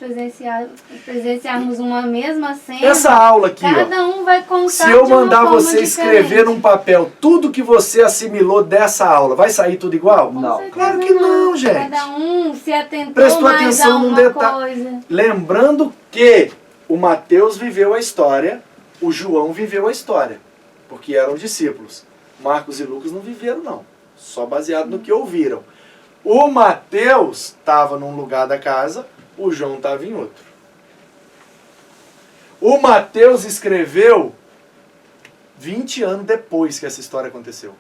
S4: presenciarmos uma mesma cena,
S1: Essa aula aqui,
S4: cada um vai contar
S1: se eu
S4: de uma
S1: mandar
S4: forma
S1: você escrever
S4: diferente.
S1: num papel tudo que você assimilou dessa aula, vai sair tudo igual?
S4: Com
S2: Não.
S4: certeza
S1: Claro que não, gente.
S4: Cada um se atentou
S1: Prestou
S4: mais
S1: atenção
S4: a
S1: num
S4: uma
S1: detalhe.
S4: coisa.
S1: Lembrando que o Mateus viveu a história, o João viveu a história, porque eram discípulos. Marcos e Lucas não viveram, não. Só baseado no que ouviram. O Mateus estava num lugar da casa, o João estava em outro. O Mateus escreveu 20 anos depois que essa história aconteceu.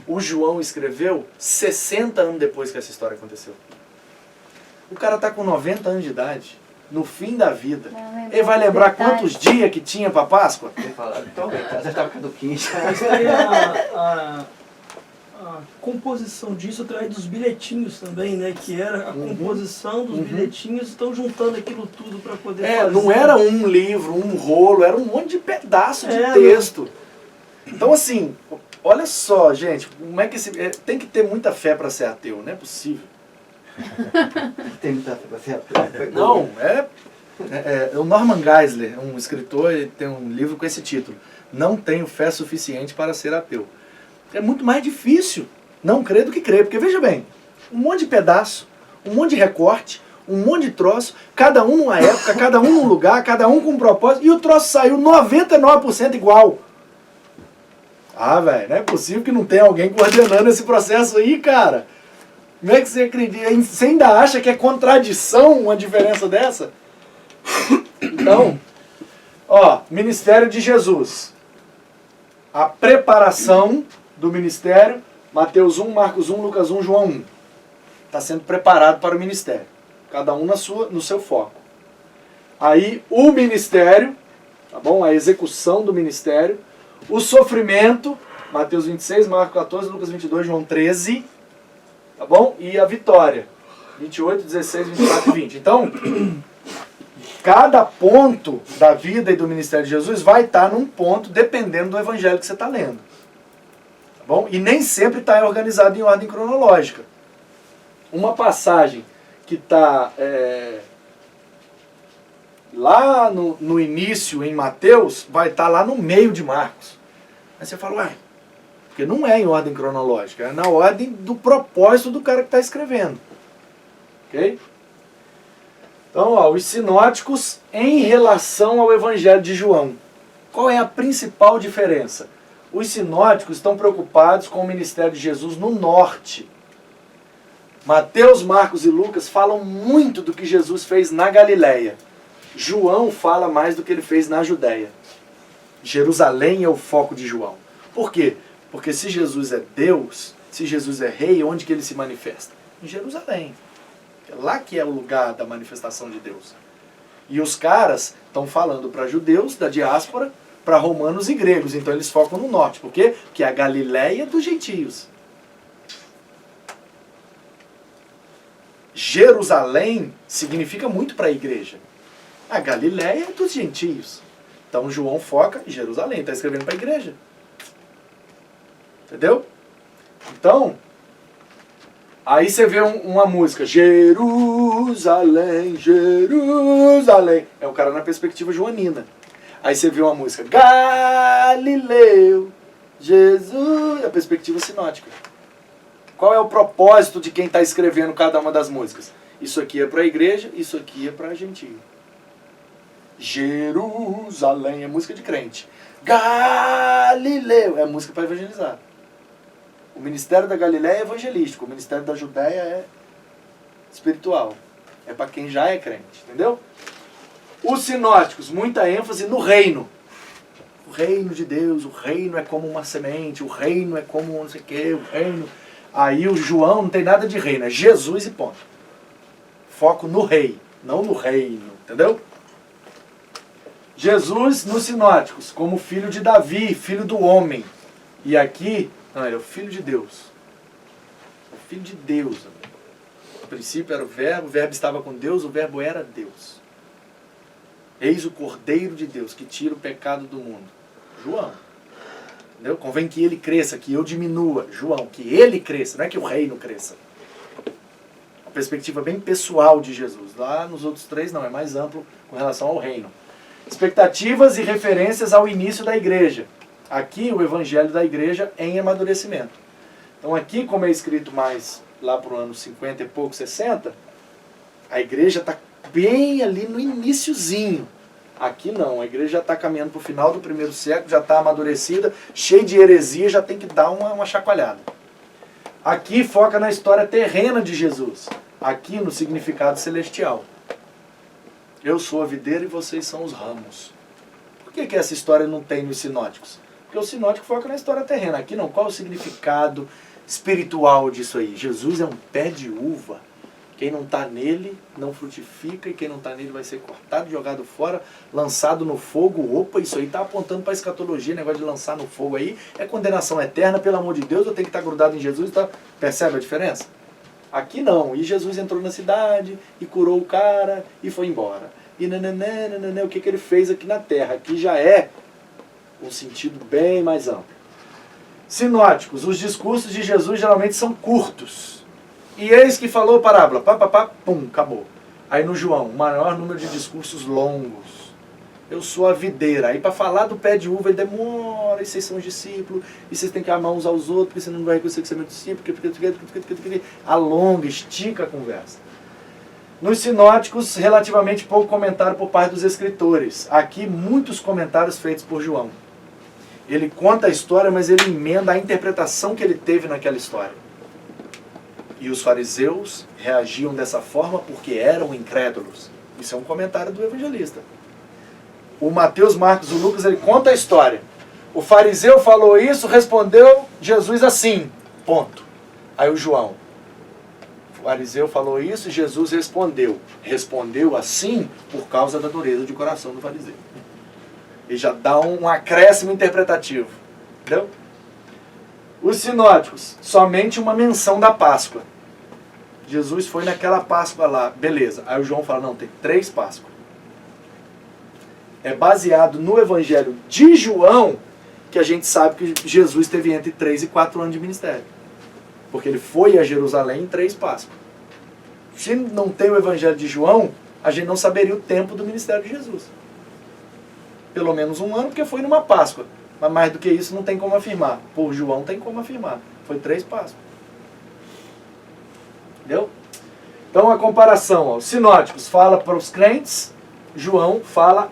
S1: O João escreveu 60 anos depois que essa história aconteceu. O cara está com 90 anos de idade, no fim da vida. Ele vai lembrar quantos dias que tinha para Páscoa?
S2: Tem que falar, então, já estava caduquinho.
S5: Mas tem a composição disso através dos bilhetinhos também, né? Que era a composição dos bilhetinhos, estão juntando aquilo tudo para poder fazer.
S1: Não era um livro, um rolo, era um monte de pedaço de texto. Então assim, olha só, gente, como é que tem que ter muita fé para ser ateu, não é possível.
S2: Tem muita fé para ser ateu.
S1: Não, o Norman Geisler, um escritor, ele tem um livro com esse título, Não Tenho Fé Suficiente para Ser Ateu. É muito mais difícil não crer do que crer, porque veja bem, um monte de pedaço, um monte de recorte, um monte de troço, cada um numa época, cada um num lugar, cada um com um propósito, e o troço saiu 99% igual. Ah, velho, não é possível que não tenha alguém coordenando esse processo aí, cara. Como é que você acredita? Você ainda acha que é contradição uma diferença dessa? Então, ministério de Jesus. A preparação do ministério, Mateus 1, Marcos 1, Lucas 1, João 1. Está sendo preparado para o ministério. Cada um no seu foco. Aí o ministério, tá bom? A execução do ministério. O sofrimento, Mateus 26, Marcos 14, Lucas 22, João 13. Tá bom? E a vitória, 28, 16, 24 e 20. Então, cada ponto da vida e do ministério de Jesus vai estar num ponto dependendo do evangelho que você está lendo. Tá bom? E nem sempre está organizado em ordem cronológica. Uma passagem que está lá no início em Mateus vai estar lá no meio de Marcos. Aí você fala, porque não é em ordem cronológica, é na ordem do propósito do cara que está escrevendo. Ok? Então, ó, os sinóticos em relação ao Evangelho de João. Qual é a principal diferença? Os sinóticos estão preocupados com o ministério de Jesus no norte. Mateus, Marcos e Lucas falam muito do que Jesus fez na Galileia. João fala mais do que ele fez na Judéia. Jerusalém é o foco de João. Por quê? Porque se Jesus é Deus, se Jesus é rei, onde que ele se manifesta? Em Jerusalém. É lá que é o lugar da manifestação de Deus. E os caras estão falando para judeus da diáspora, para romanos e gregos. Então eles focam no norte. Por quê? Porque é a Galileia dos gentios. Jerusalém significa muito para a igreja. A Galileia é dos gentios. Então João foca em Jerusalém, está escrevendo para a igreja. Entendeu? Então, aí você vê uma música, Jerusalém, Jerusalém. É o cara na perspectiva joanina. Aí você vê uma música, Galileu, Jesus, a perspectiva sinótica. Qual é o propósito de quem está escrevendo cada uma das músicas? Isso aqui é para a igreja, isso aqui é para gentio. Jerusalém é música de crente. Galileu é música para evangelizar. O ministério da Galileia é evangelístico, o ministério da Judéia é espiritual. É para quem já é crente, entendeu? Os sinóticos, muita ênfase no reino. O reino de Deus, o reino é como uma semente, o reino é como não sei o que, o reino. Aí o João não tem nada de reino, é Jesus e ponto. Foco no rei, não no reino, entendeu? Jesus nos sinóticos, como filho de Davi, filho do homem. E aqui, não, ele é o filho de Deus. É o filho de Deus. No princípio era o verbo estava com Deus, o verbo era Deus. Eis o Cordeiro de Deus que tira o pecado do mundo. João. Entendeu? Convém que ele cresça, que eu diminua. João, que ele cresça, não é que o reino cresça. Uma perspectiva bem pessoal de Jesus. Lá nos outros três não, é mais amplo com relação ao reino. Expectativas e referências ao início da igreja. Aqui o evangelho da igreja em amadurecimento. Então aqui, como é escrito mais lá para o ano 50 e pouco, 60, a igreja está bem ali no iniciozinho. Aqui não, a igreja já está caminhando para o final do primeiro século, já está amadurecida, cheia de heresia, já tem que dar uma chacoalhada. Aqui foca na história terrena de Jesus. Aqui no significado celestial. Eu sou a videira e vocês são os ramos. Por que essa história não tem nos sinóticos? Porque o sinótico foca na história terrena. Aqui não. Qual é o significado espiritual disso aí? Jesus é um pé de uva. Quem não está nele não frutifica, e quem não está nele vai ser cortado, jogado fora, lançado no fogo. Opa, isso aí está apontando para a escatologia, negócio de lançar no fogo aí. É condenação eterna, pelo amor de Deus, eu tenho que estar grudado em Jesus. Tá? Percebe a diferença? Aqui não. E Jesus entrou na cidade e curou o cara e foi embora. E nananã, o que ele fez aqui na terra? Aqui já é um sentido bem mais amplo. Sinóticos. Os discursos de Jesus geralmente são curtos. E eis que falou parábola. Pum, acabou. Aí no João, o maior número de discursos longos. Eu sou a videira. Aí para falar do pé de uva ele demora. E vocês são os discípulos. E vocês têm que amar uns aos outros. Porque senão não vai reconhecer que você é meu discípulo. Alonga, estica a conversa. Nos sinóticos, relativamente pouco comentário por parte dos escritores. Aqui, muitos comentários feitos por João. Ele conta a história, mas ele emenda a interpretação que ele teve naquela história. E os fariseus reagiam dessa forma porque eram incrédulos. Isso é um comentário do evangelista. O Mateus, Marcos e Lucas, ele conta a história. O fariseu falou isso, respondeu Jesus assim. Ponto. Aí o João. O fariseu falou isso e Jesus respondeu. Respondeu assim por causa da dureza de coração do fariseu. E já dá um acréscimo interpretativo. Entendeu? Os sinóticos, somente uma menção da Páscoa. Jesus foi naquela Páscoa lá, beleza. Aí o João fala, não, tem 3 Páscoas. É baseado no Evangelho de João que a gente sabe que Jesus teve entre 3 e 4 anos de ministério. Porque ele foi a Jerusalém em 3 Páscoas. Se não tem o Evangelho de João, a gente não saberia o tempo do ministério de Jesus. Pelo menos 1 ano, porque foi numa Páscoa. Mas mais do que isso não tem como afirmar. Por João tem como afirmar. Foi 3 Páscoas. Entendeu? Então a comparação, ó, os sinóticos fala para os crentes, João fala,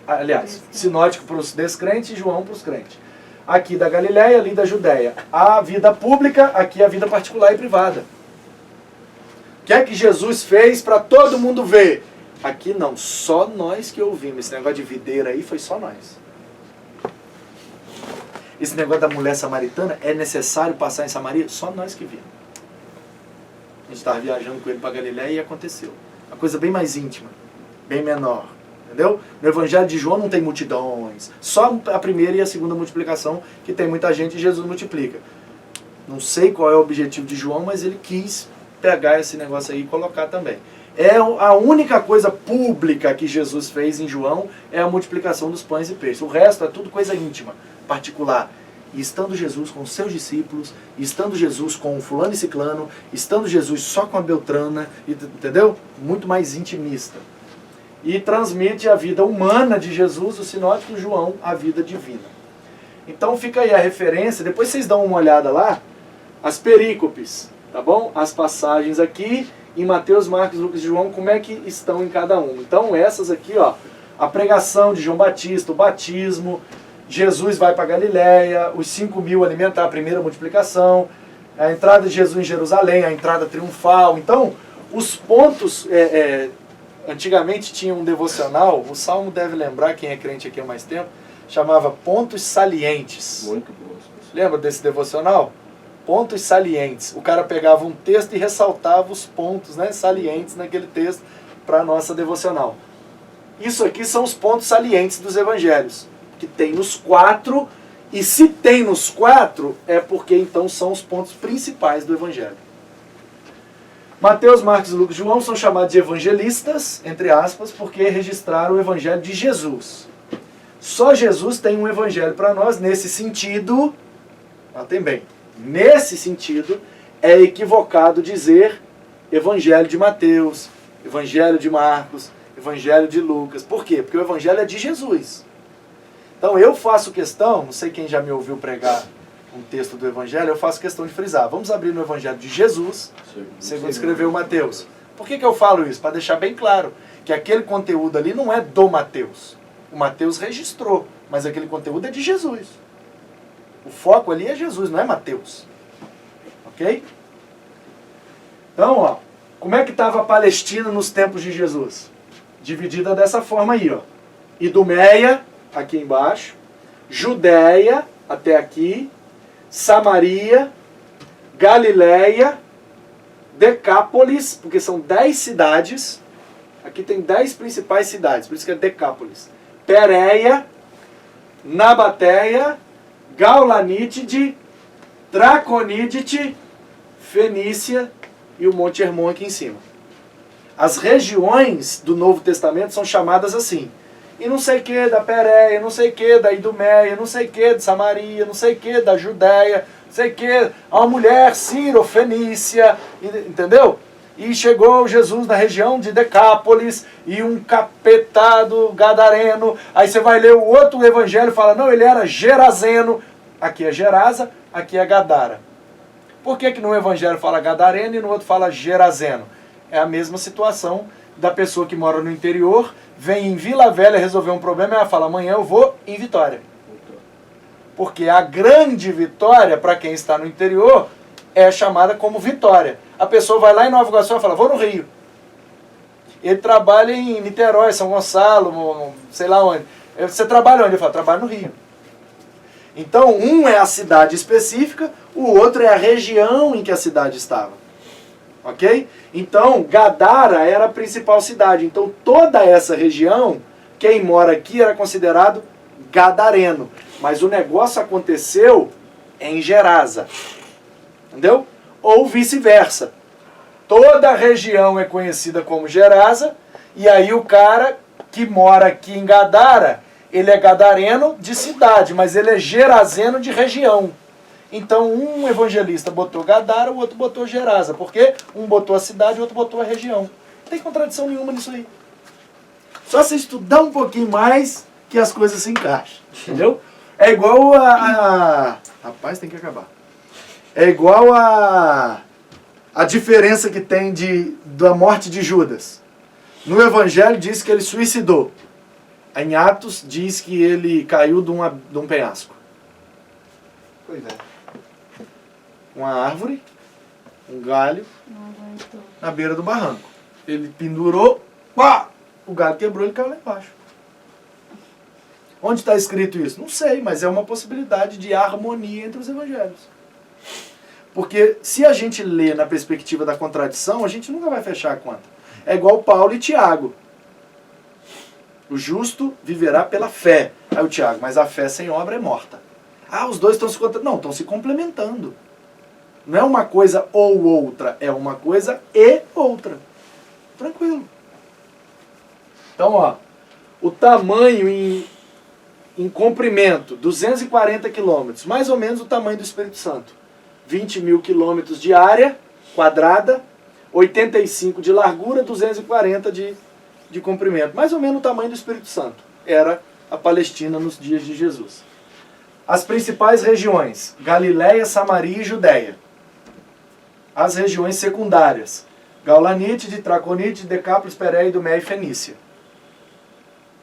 S1: aliás, sinótico para os descrentes e João para os crentes. Aqui da Galileia, ali da Judéia. A vida pública, aqui a vida particular e privada. O que é que Jesus fez para todo mundo ver? Aqui não, só nós que ouvimos. Esse negócio de videira aí foi só nós. Esse negócio da mulher samaritana, é necessário passar em Samaria? Só nós que vimos. A gente estava viajando com ele para Galileia e aconteceu. Uma coisa bem mais íntima, bem menor. Entendeu? No Evangelho de João não tem multidões. Só a primeira e a segunda multiplicação que tem muita gente e Jesus multiplica. Não sei qual é o objetivo de João, mas ele quis pegar esse negócio aí e colocar também. É a única coisa pública que Jesus fez em João é a multiplicação dos pães e peixes. O resto é tudo coisa íntima, particular. E estando Jesus com os seus discípulos, estando Jesus com o fulano e ciclano, estando Jesus só com a Beltrana, entendeu? Muito mais intimista. E transmite a vida humana de Jesus, o sinótico João, a vida divina. Então fica aí a referência, depois vocês dão uma olhada lá, as perícopes, tá bom? As passagens aqui, em Mateus, Marcos, Lucas e João, como é que estão em cada um. Então essas aqui, ó, a pregação de João Batista, o batismo, Jesus vai para Galileia, os 5.000 alimentar, a primeira multiplicação, a entrada de Jesus em Jerusalém, a entrada triunfal. Então, os pontos... Antigamente tinha um devocional, o Salmo deve lembrar, quem é crente aqui há mais tempo, chamava Pontos Salientes.
S3: Muito bom.
S1: Lembra desse devocional? Pontos salientes. O cara pegava um texto e ressaltava os pontos, né, salientes naquele texto para a nossa devocional. Isso aqui são os pontos salientes dos evangelhos, que tem nos 4, e se tem nos 4, é porque então são os pontos principais do evangelho. Mateus, Marcos, Lucas e João são chamados de evangelistas, entre aspas, porque registraram o evangelho de Jesus. Só Jesus tem um evangelho para nós nesse sentido. Notem bem, nesse sentido é equivocado dizer evangelho de Mateus, evangelho de Marcos, evangelho de Lucas. Por quê? Porque o evangelho é de Jesus. Então eu faço questão, não sei quem já me ouviu pregar um texto do evangelho, eu faço questão de frisar. Vamos abrir no evangelho de Jesus, segundo escreveu Mateus. Por que eu falo isso? Para deixar bem claro que aquele conteúdo ali não é do Mateus. O Mateus registrou, mas aquele conteúdo é de Jesus. O foco ali é Jesus, não é Mateus. Ok? Então, ó, como é que estava a Palestina nos tempos de Jesus? Dividida dessa forma aí, ó. Idumeia, aqui embaixo, Judéia, até aqui, Samaria, Galileia, Decápolis, porque são 10 cidades. Aqui tem 10 principais cidades, por isso que é Decápolis. Pérea, Nabateia, Gaulanítide, Traconítide, Fenícia e o Monte Hermon aqui em cima. As regiões do Novo Testamento são chamadas assim. E não sei o que da Pérea, não sei o que da Idumeia, não sei o que de Samaria, não sei o que da Judéia, não sei o que, uma mulher Ciro-Fenícia, entendeu? E chegou Jesus na região de Decápolis e um capetado gadareno. Aí você vai ler o outro evangelho e fala, não, ele era gerazeno. Aqui é Gerasa, aqui é Gadara. Por que no evangelho fala gadareno e no outro fala gerazeno? É a mesma situação da pessoa que mora no interior, vem em Vila Velha resolver um problema e ela fala, amanhã eu vou em Vitória. Porque a grande Vitória, para quem está no interior, é chamada como Vitória. A pessoa vai lá em Nova Iguaçu e fala, vou no Rio. Ele trabalha em Niterói, São Gonçalo, sei lá onde. Você trabalha onde? Ele fala, trabalho no Rio. Então, um é a cidade específica, o outro é a região em que a cidade estava. Ok? Então, Gadara era a principal cidade. Então, toda essa região, quem mora aqui era considerado gadareno. Mas o negócio aconteceu em Gerasa. Entendeu? Ou vice-versa. Toda a região é conhecida como Gerasa, e aí o cara que mora aqui em Gadara, ele é gadareno de cidade, mas ele é gerazeno de região. Então um evangelista botou Gadara, o outro botou Gerasa. Por quê? Um botou a cidade, o outro botou a região. Não tem contradição nenhuma nisso aí. Só você estudar um pouquinho mais que as coisas se encaixam. Entendeu? É igual a... Rapaz, tem que acabar. É igual a a diferença que tem da morte de Judas. No Evangelho diz que ele suicidou. Em Atos diz que ele caiu de um penhasco.
S2: Pois é.
S1: Uma árvore, um galho,
S4: Não aguentou.
S1: na beira do barranco. Ele pendurou, pá! O galho quebrou, ele caiu lá embaixo. Onde está escrito isso? Não sei, mas é uma possibilidade de harmonia entre os evangelhos. Porque se a gente lê na perspectiva da contradição, a gente nunca vai fechar a conta. É igual Paulo e Tiago. O justo viverá pela fé. Aí o Tiago, mas a fé sem obra é morta. Ah, os dois estão se não, estão se complementando. Não é uma coisa ou outra, é uma coisa e outra. Tranquilo. Então, ó, o tamanho em comprimento, 240 quilômetros, mais ou menos o tamanho do Espírito Santo. 20 mil quilômetros de área quadrada, 85 de largura, 240 de comprimento. Mais ou menos o tamanho do Espírito Santo. Era a Palestina nos dias de Jesus. As principais regiões, Galiléia, Samaria e Judéia. As regiões secundárias, Gaulanite, Traconite, Decápolis, Pérea, Idumeia e Fenícia.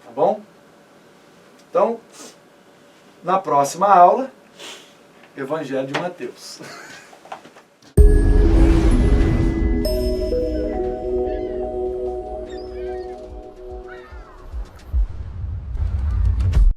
S1: Tá bom? Então, na próxima aula, Evangelho de Mateus.